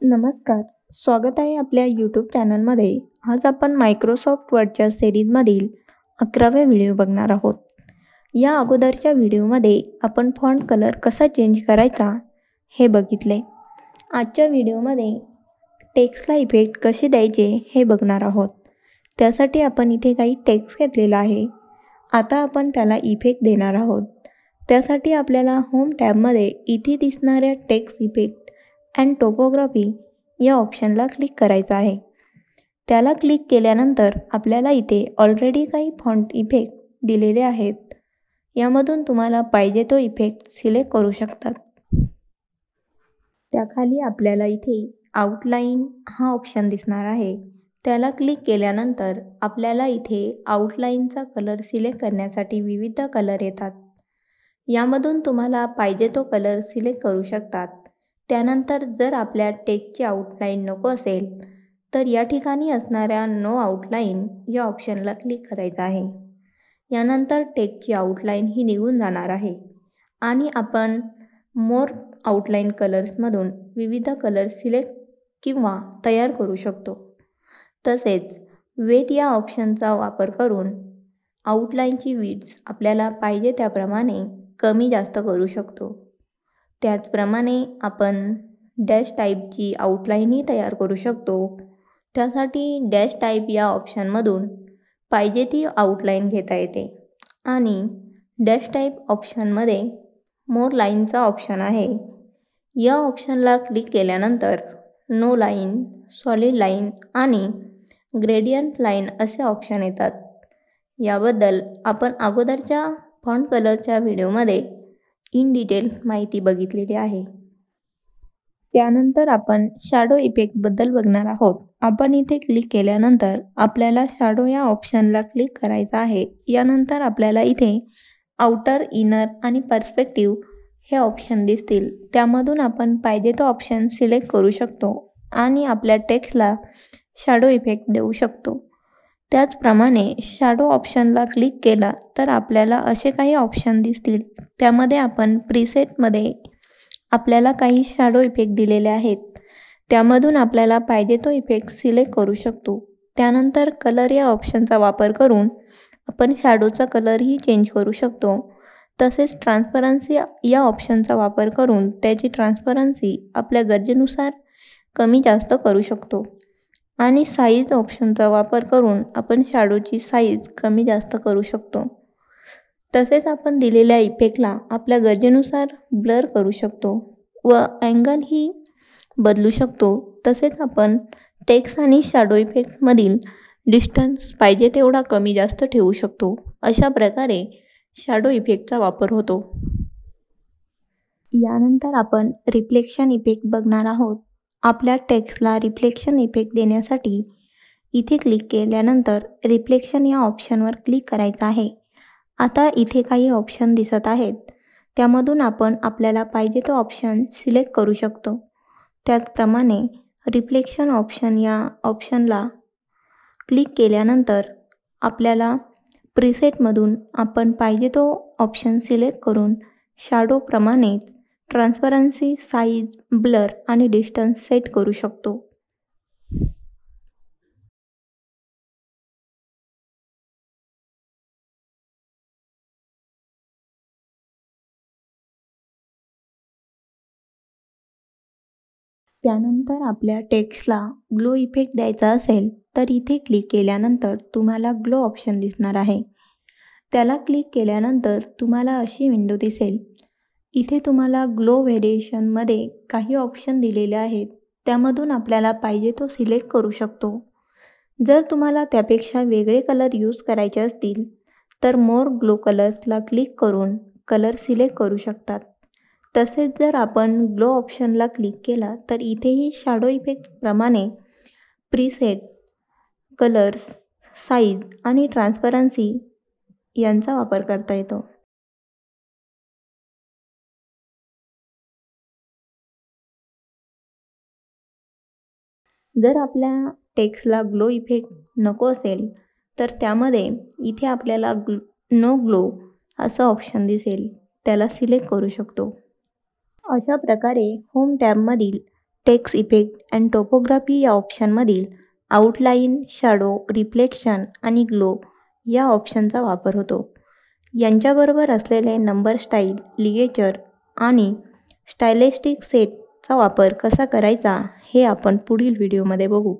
नमस्कार. स्वागत आहे आपल्या यूट्यूब चॅनलमध्ये. आज आपण मायक्रोसॉफ्ट वर्डच्या सिरीजमधील 11वे व्हिडिओ बघणार आहोत. या अगोदरच्या व्हिडिओमध्ये आपण फॉन्ट कलर कसा चेंज करायचा हे बघितले. आजच्या व्हिडिओमध्ये टेक्स्टला इफेक्ट कसे द्यायचे हे बघणार आहोत. त्यासाठी आपण इथे काही टेक्स्ट घेतलेला आहे. आता आपण त्याला इफेक्ट देणार आहोत. त्यासाठी आपल्याला होम टॅबमध्ये इथे दिसणाऱ्या टेक्स्ट इफेक्ट अँड टोपोग्राफी या ऑप्शनला क्लिक करायचं आहे. त्याला क्लिक केल्यानंतर आपल्याला इथे ऑलरेडी काही फॉन्ट इफेक्ट दिलेले आहेत. यामधून तुम्हाला पाहिजे तो इफेक्ट सिलेक्ट करू शकतात. त्याखाली आपल्याला इथे आउटलाईन हा ऑप्शन दिसणार आहे. त्याला क्लिक केल्यानंतर आपल्याला इथे आउटलाईनचा कलर सिलेक्ट करण्यासाठी विविध कलर येतात. यामधून तुम्हाला पाहिजे तो कलर सिलेक्ट करू शकतात. त्यानंतर जर आपल्या टेक्स्टची आउटलाईन नको असेल तर या ठिकाणी असणाऱ्या नो आउटलाईन या ऑप्शनला क्लिक करायचं आहे. यानंतर टेक्स्टची आउटलाईन ही निघून जाणार आहे आणि आपण मोर आउटलाईन कलर्समधून विविध कलर सिलेक्ट किंवा तयार करू शकतो. तसेच वेट या ऑप्शनचा वापर करून आउटलाईनची विड्थ आपल्याला पाहिजे त्याप्रमाणे कमी जास्त करू शकतो. त्याचप्रमाणे आपण डॅश टाईपची आउटलाईनही तयार करू शकतो. त्यासाठी डॅश टाईप या ऑप्शनमधून पाहिजे ती आउटलाईन घेता येते आणि डॅश टाईप ऑप्शनमध्ये मोर लाईनचा ऑप्शन आहे. या ऑप्शनला क्लिक केल्यानंतर नो लाईन, सॉलिड लाईन आणि ग्रेडियंट लाईन असे ऑप्शन येतात. याबद्दल आपण अगोदरच्या फॉन्ट कलरच्या व्हिडिओमध्ये इन डिटेल माहिती बघितलेली आहे. त्यानंतर आपण शॅडो इफेक्टबद्दल बघणार आहोत. आपण इथे क्लिक केल्यानंतर आपल्याला शॅडो या ऑप्शनला क्लिक करायचं आहे. यानंतर आपल्याला इथे आउटर, इनर आणि पर्स्पेक्टिव्ह हे ऑप्शन दिसतील. त्यामधून आपण पाहिजे तो ऑप्शन सिलेक्ट करू शकतो आणि आपल्या टेक्स्टला शॅडो इफेक्ट देऊ शकतो. त्याचप्रमाणे शॅडो ऑप्शनला क्लिक केला तर आपल्याला असे काही ऑप्शन दिसतील. त्यामध्ये आपण प्रीसेटमध्ये आपल्याला काही शॅडो इफेक्ट दिलेले आहेत. त्यामधून आपल्याला पाहिजे तो इफेक्ट सिलेक्ट करू शकतो. त्यानंतर कलर या ऑप्शनचा वापर करून आपण शॅडोचा कलरही चेंज करू शकतो. तसेच ट्रान्सपरन्सी या ऑप्शनचा वापर करून त्याची ट्रान्सपरन्सी आपल्या गरजेनुसार कमी जास्त करू शकतो. आणि साईज ऑप्शनचा वापर करून आपण शॅडोची साईज कमी जास्त करू शकतो. तसेच आपण दिलेल्या इफेक्टला आपल्या गरजेनुसार ब्लर करू शकतो व अँगलही बदलू शकतो. तसेच आपण टेक्स्ट आणि शॅडो इफेक्टमधील डिस्टन्स पाहिजे तेवढा कमी जास्त ठेवू शकतो. अशा प्रकारे शॅडो इफेक्टचा वापर होतो. यानंतर आपण रिफ्लेक्शन इफेक्ट बघणार आहोत. आपल्या टेक्स्टला रिफ्लेक्शन इफेक्ट देण्यासाठी इथे क्लिक केल्यानंतर रिफ्लेक्शन या ऑप्शनवर क्लिक करायचं आहे. आता इथे काही ऑप्शन दिसत आहेत. त्यामधून आपण आपल्याला पाहिजे तो ऑप्शन सिलेक्ट करू शकतो. त्याचप्रमाणे रिफ्लेक्शन ऑप्शन या ऑप्शनला क्लिक केल्यानंतर आपल्याला प्रीसेटमधून आपण पाहिजे तो ऑप्शन सिलेक्ट करून शॅडोप्रमाणे ट्रान्सपरन्सी, साईज, ब्लर आणि डिस्टन्स सेट करू शकतो. त्यानंतर आपल्या टेक्स्टला ग्लो इफेक्ट द्यायचा असेल तर इथे क्लिक केल्यानंतर तुम्हाला ग्लो ऑप्शन दिसणार आहे. त्याला क्लिक केल्यानंतर तुम्हाला अशी विंडो दिसेल. इथे तुम्हाला ग्लो व्हेरिएशनमध्ये काही ऑप्शन दिलेले आहेत. त्यामधून आपल्याला पाहिजे तो सिलेक्ट करू शकतो. जर तुम्हाला त्यापेक्षा वेगळे कलर यूज करायचे असतील तर मोर ग्लो कलर्सला क्लिक करून कलर सिलेक्ट करू शकतात. तसेच जर आपण ग्लो ऑप्शनला क्लिक केला तर इथेही शॅडो इफेक्टप्रमाणे प्रीसेट, कलर्स, साईज आणि ट्रान्सपरन्सी यांचा वापर करता येतो. जर आपल्या टेक्स्टला ग्लो इफेक्ट नको असेल तर त्यामध्ये इथे आपल्याला नो ग्लो असं ऑप्शन दिसेल. त्याला सिलेक्ट करू शकतो. अशा प्रकारे होम टॅबमधील टेक्स्ट इफेक्ट अँड टोपोग्राफी या ऑप्शनमधील आउटलाईन, शॅडो, रिफ्लेक्शन आणि ग्लो या ऑप्शनचा वापर होतो. यांच्याबरोबर असलेले नंबर स्टाईल, लिगेचर आणि स्टायलिस्टिक सेटचा वापर कसा करायचा हे आपण पुढील व्हिडिओमध्ये बघू.